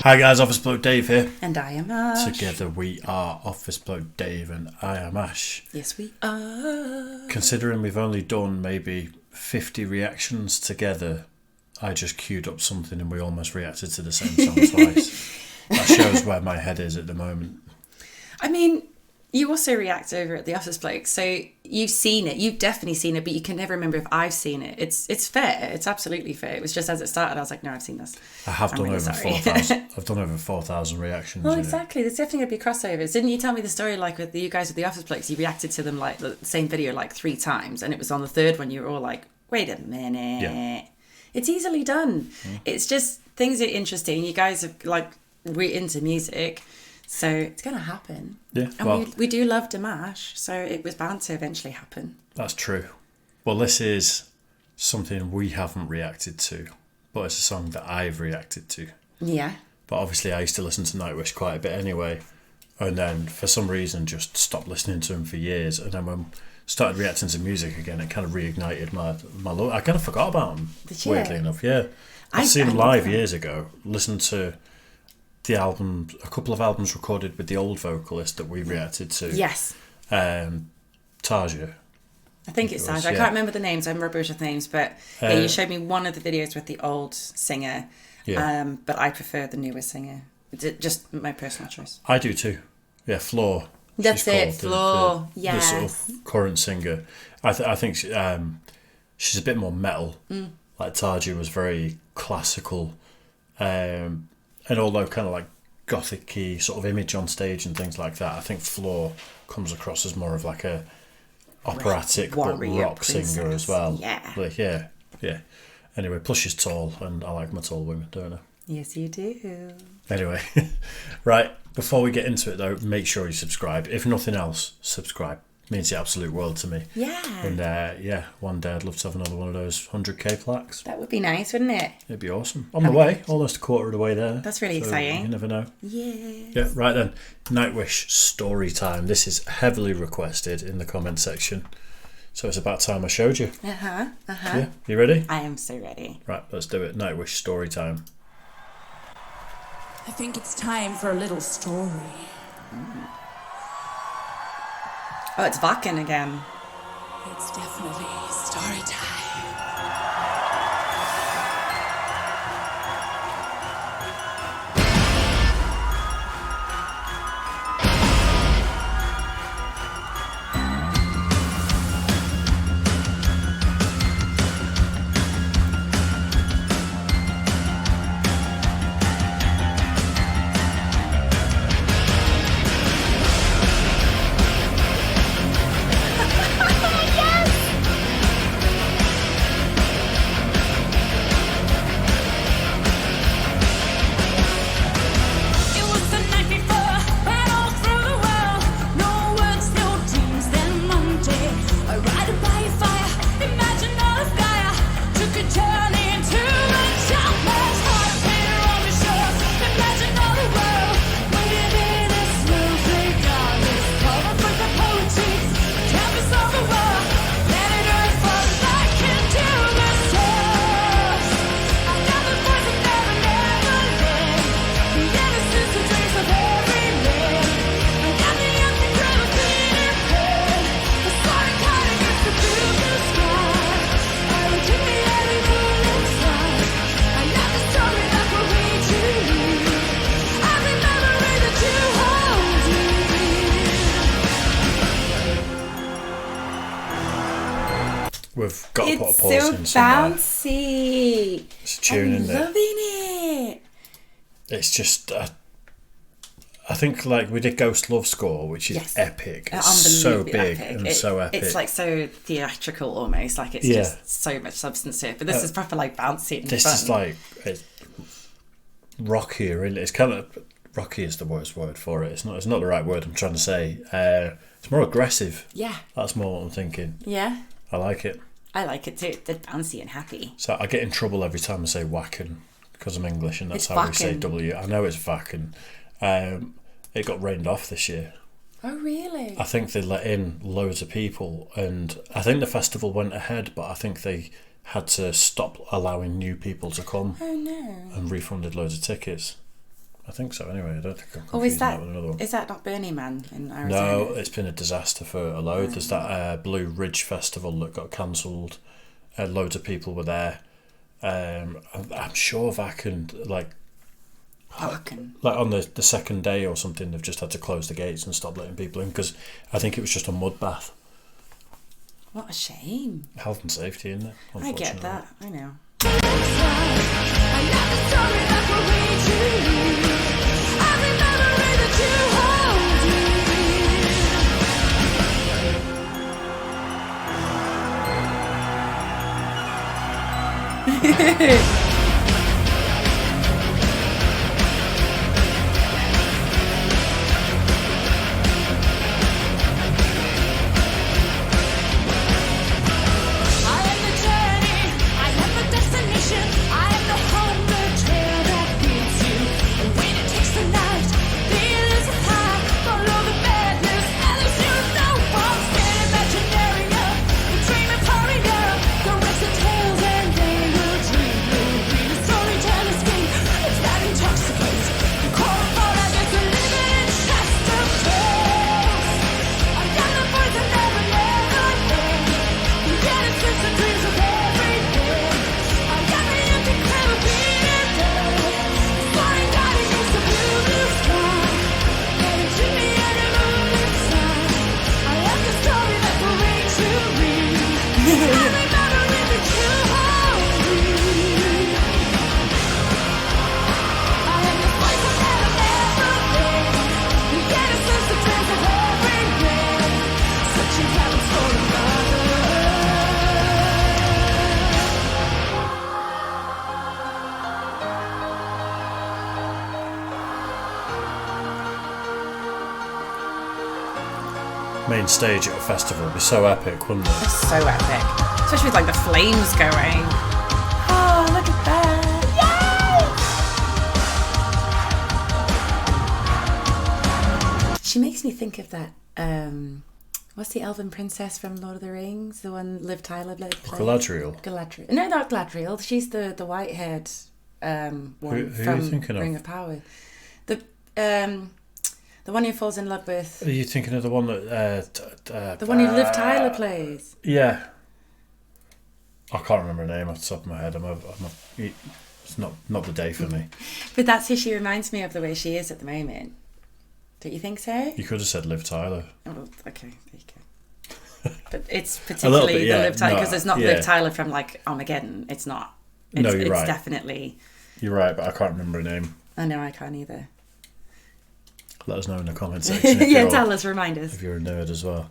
Hi guys, Office Bloke Dave here. And I am Ash. Together we are Office Bloke Dave and I am Ash. Yes, we are. Considering we've only done maybe 50 reactions together, I just queued up something and we almost reacted to the same song twice. That shows where my head is at the moment. I mean, you also react over at the Office Blokes, so you've seen it. You've definitely seen it, but you can never remember if I've seen it. It's fair. It's absolutely fair. It was just as it started, I was like, no, I've seen this. I have done really over 4,000. I've done over 4,000 reactions. Well, exactly. There's definitely going to be crossovers. Didn't you tell me the story, like, with you guys with the Office Blokes, you reacted to them, like, the same video, like, 3 times, and it was on the third one, you were all like, wait a minute. Yeah. It's easily done. It's just, things are interesting. You guys are, like, we're into music. So it's going to happen. Yeah. And well, we do love Dimash, so it was bound to eventually happen. That's true. Well, this is something we haven't reacted to, but it's a song that I've reacted to. Yeah. But obviously I used to listen to Nightwish quite a bit anyway, and then for some reason just stopped listening to him for years. And then when I started reacting to music again, it kind of reignited my love. I kind of forgot about him, weirdly enough. Yeah. I've seen him live years ago, listened to the album, a couple of albums recorded with the old vocalist that we reacted to. Yes. Taja. I think it's Taja. I can't remember the names. I'm rubbish with names, but yeah, you showed me one of the videos with the old singer. Yeah. But I prefer the newer singer. Just my personal choice. I do too. Yeah, Floor. That's it, Floor. Yeah. The sort of current singer. I think she's a bit more metal. Like Taja was very classical. And although kind of like gothic-y sort of image on stage and things like that, I think Floor comes across as more of like a operatic but rock singer as well. Yeah. Like, yeah. Anyway, plus she's tall and I like my tall women, don't I? Yes, you do. Anyway, right, before we get into it though, make sure you subscribe. If nothing else, subscribe. It means the absolute world to me. Yeah. And one day I'd love to have another one of those 100k plaques. That would be nice, wouldn't it? It'd be awesome. On the way, almost a quarter of the way there. That's really exciting. You never know. Yes. Yeah, right then. Nightwish Storytime. This is heavily requested in the comment section. So it's about time I showed you. Yeah, you ready? I am so ready. Right, let's do it. Nightwish Storytime. I think it's time for a little story. Oh, it's Vakken again. It's definitely story time. We've got to put a pause It's in so somewhere. bouncy. It's a tune, isn't it? I'm loving it. It's just, I think like we did Ghost Love Score, which is epic. It's so big and so epic. It's like so theatrical almost. Like it's just so much substance to it. But this is proper like bouncy and this fun. is like it's rockier, really. It's kind of rocky is the worst word for it. It's not the right word I'm trying to say. It's more aggressive. Yeah. That's more what I'm thinking. Yeah. I like it. I like it too. They're bouncy and happy. So I get in trouble every time I say whacken because I'm English and that's how we say W. I know it's Vakken. It got rained off this year. Oh, really? I think they let in loads of people, and I think the festival went ahead, but I think they had to stop allowing new people to come. Oh, no. And refunded loads of tickets. I think so. Anyway, I don't think I'm Oh, is confusing that with another one. is that not Burning Man in Arizona? No, it's been a disaster for a load. There's that Blue Ridge Festival that got cancelled. Loads of people were there. I'm sure Vaken, like on the second day or something, they've just had to close the gates and stop letting people in because I think it was just a mud bath. What a shame. Health and safety, isn't it? I get that. I know. Main stage at a festival would be so epic, wouldn't it? It's so epic. Especially with like the flames going. Oh, look at that. Yay! She makes me think of that, what's the elven princess from Lord of the Rings? The one Liv Tyler played? Galadriel. Galadriel. No, not Galadriel. She's the white-haired one who are you from thinking Ring of Power. The one who falls in love with... Are you thinking of the one that... the one who Liv Tyler plays? Yeah. I can't remember her name off the top of my head. It's not the day for me. But that's who she reminds me of, the way she is at the moment. Don't you think so? You could have said Liv Tyler. Oh, okay, there you go. But it's particularly bit, yeah. the Liv Tyler, because it's not Yeah. Liv Tyler from like Armageddon. It's not. No, you're it's right. Definitely. You're right, but I can't remember her name. I know, I can't either. Let us know in the comment section if Yeah, tell us, remind us. if you're a nerd as well.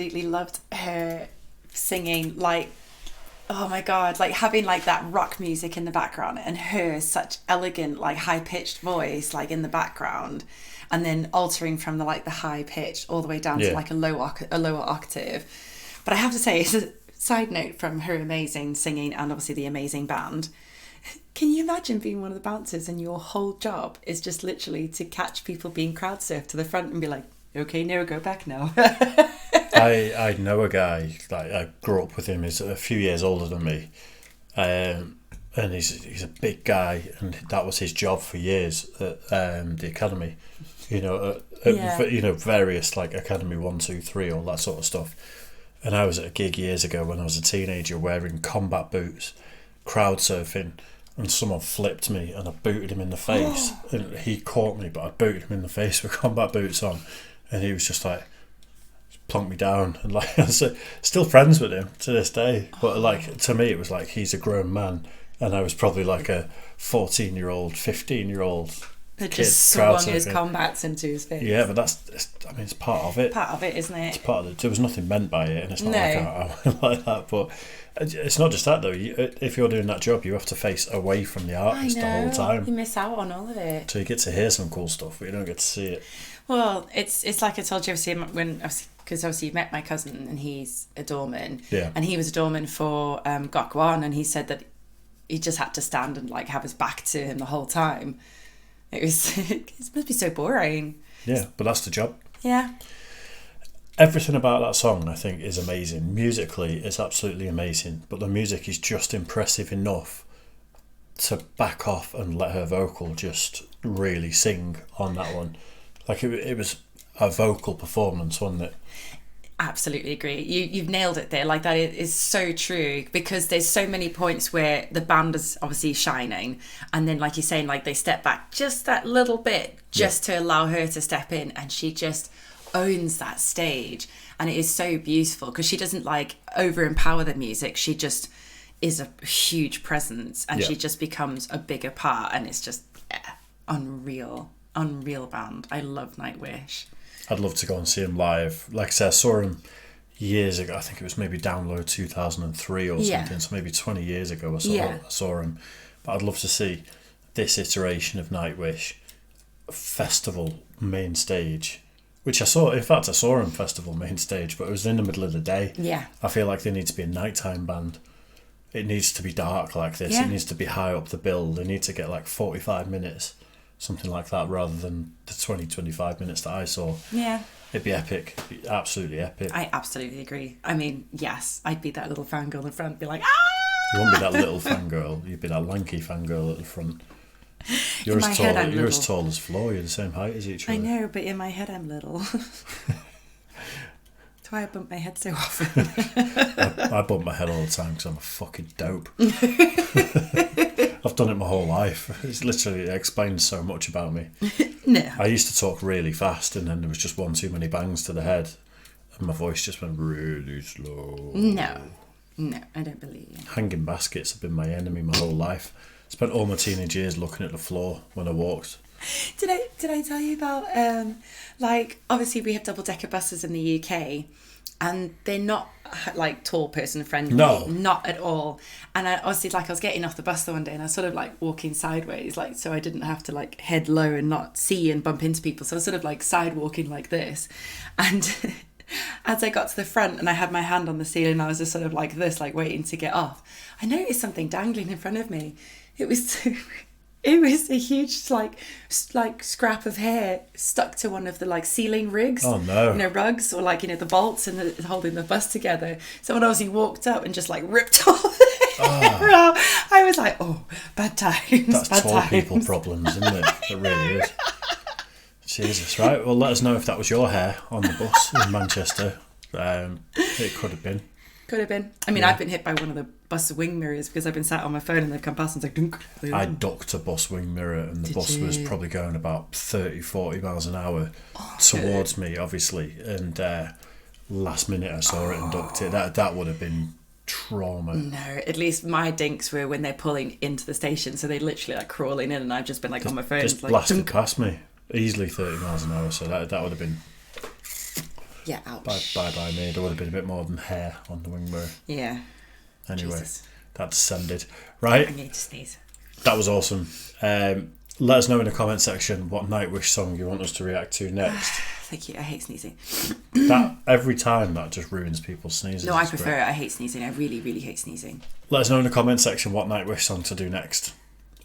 absolutely loved her singing, like, oh my God, like having like that rock music in the background and her such elegant, like high-pitched voice, like in the background, and then altering from the like the high pitch all the way down to like a lower octave. But I have to say, it's a side note from her amazing singing and obviously the amazing band. Can you imagine being one of the bouncers and your whole job is just literally to catch people being crowd surfed to the front and be like, okay, now go back now. I know a guy, like I grew up with him, he's a few years older than me, and he's a big guy, and that was his job for years at the academy, you know, you know, various like Academy 1, 2, 3, all that sort of stuff. And I was at a gig years ago when I was a teenager wearing combat boots, crowd surfing, and someone flipped me and I booted him in the face. And he caught me, but I booted him in the face with combat boots on, and he was just like, plunked me down. And like, I'm still friends with him to this day. But like, to me, it was like he's a grown man, and I was probably like a 14-year-old, 15-year-old. That just swung his combats into his face. Yeah, but it's part of it. Part of it, isn't it? It's part of it. There was nothing meant by it, and it's not like I went like that. But it's not just that though. If you're doing that job, you have to face away from the artist the whole time. You miss out on all of it. So you get to hear some cool stuff, but you don't get to see it. Well, it's like I told you, obviously, because obviously you met my cousin and he's a doorman. Yeah. And he was a doorman for Gok Wan, and he said that he just had to stand and like have his back to him the whole time. It must be so boring. Yeah, but that's the job. Yeah. Everything about that song, I think, is amazing. Musically, it's absolutely amazing, but the music is just impressive enough to back off and let her vocal just really sing on that one. Like it was a vocal performance, wasn't it? Absolutely agree. You've nailed it there. Like that is so true, because there's so many points where the band is obviously shining, and then like you're saying, like they step back just that little bit just to allow her to step in, and she just owns that stage, and it is so beautiful because she doesn't like over empower the music. She just is a huge presence, and she just becomes a bigger part, and it's just unreal band. I love Nightwish. I'd love to go and see him live. Like I said, I saw him years ago. I think it was maybe Download 2003 or something. So maybe 20 years ago I saw him. But I'd love to see this iteration of Nightwish festival main stage, which I saw. In fact, I saw him festival main stage, but it was in the middle of the day. Yeah. I feel like they need to be a nighttime band. It needs to be dark like this. Yeah. It needs to be high up the bill. They need to get like 45 minutes. Something like that, rather than the 20-25 minutes that I saw. Yeah. It'd be epic. It'd be absolutely epic. I absolutely agree. I mean, yes, I'd be that little fangirl in the front, be like, You wouldn't be that little fangirl. You'd be that lanky fangirl at the front. You're as tall as Flo. You're the same height as each other. I know, but in my head I'm little. That's why I bump my head so often. I bump my head all the time because I'm a fucking dope. I've done it my whole life. It explains so much about me. No. I used to talk really fast, and then there was just one too many bangs to the head, and my voice just went really slow. No, I don't believe you. Hanging baskets have been my enemy my whole life. Spent all my teenage years looking at the floor when I walked. Did I tell you about like obviously we have double-decker buses in the UK, and they're not like tall person friendly. No, not at all. And I was getting off the bus the one day, and I was sort of like walking sideways, like so I didn't have to like head low and not see and bump into people. So I was sort of like side walking like this, and as I got to the front and I had my hand on the ceiling, I was just sort of like this, like waiting to get off. I noticed something dangling in front of me. It was a huge like scrap of hair stuck to one of the like ceiling rigs. Oh no! Rugs, or like the bolts and holding the bus together. Someone obviously walked up and just like ripped all the hair out. I was like, oh, bad times. That's bad tall times. people problems, isn't it? It really is. Jesus, right? Well, let us know if that was your hair on the bus in Manchester. It could have been. Could have been. I mean, I've been hit by one of the bus wing mirrors because I've been sat on my phone and they've come past and it's like dunk. I ducked a bus wing mirror, and the bus was probably going about 30-40 miles an hour towards me, obviously, and last minute I saw it and ducked it. That would have been trauma. No, at least my dinks were when they're pulling into the station, so they're literally like crawling in, and I've just been like on my phone. Just like, blasted dunk. past me easily 30 miles an hour, so that would have been Yeah, ouch. Bye me. There would have been a bit more than hair on the wing mirror. Yeah. Anyway, Jesus. that descended. Right? I need to sneeze. That was awesome. Let us know in the comment section what Nightwish song you want us to react to next. Thank you. I hate sneezing. That every time that just ruins people's sneezes. No, I It's prefer great. it. I hate sneezing. I really, really hate sneezing. Let us know in the comment section what Nightwish song to do next.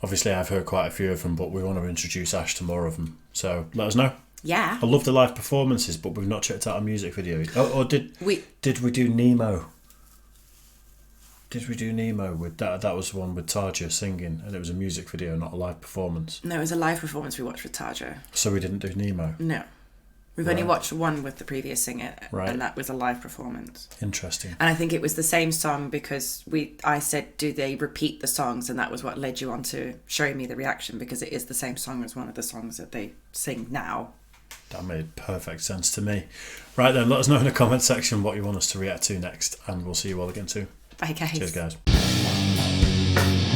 Obviously, I've heard quite a few of them, but we want to introduce Ash to more of them. So let us know. Yeah. I love the live performances, but we've not checked out a music video. Or did we do Nemo? Did we do Nemo with that? That was the one with Tarja singing, and it was a music video, not a live performance. No, it was a live performance we watched with Tarja. So we didn't do Nemo. No. We've only watched one with the previous singer, Right. and that was a live performance. Interesting. And I think it was the same song because I said, do they repeat the songs? And that was what led you on to showing me the reaction, because it is the same song as one of the songs that they sing now. That made perfect sense to me. Right then, let us know in the comment section what you want us to react to next, and we'll see you all again soon. Bye, guys. Cheers, guys.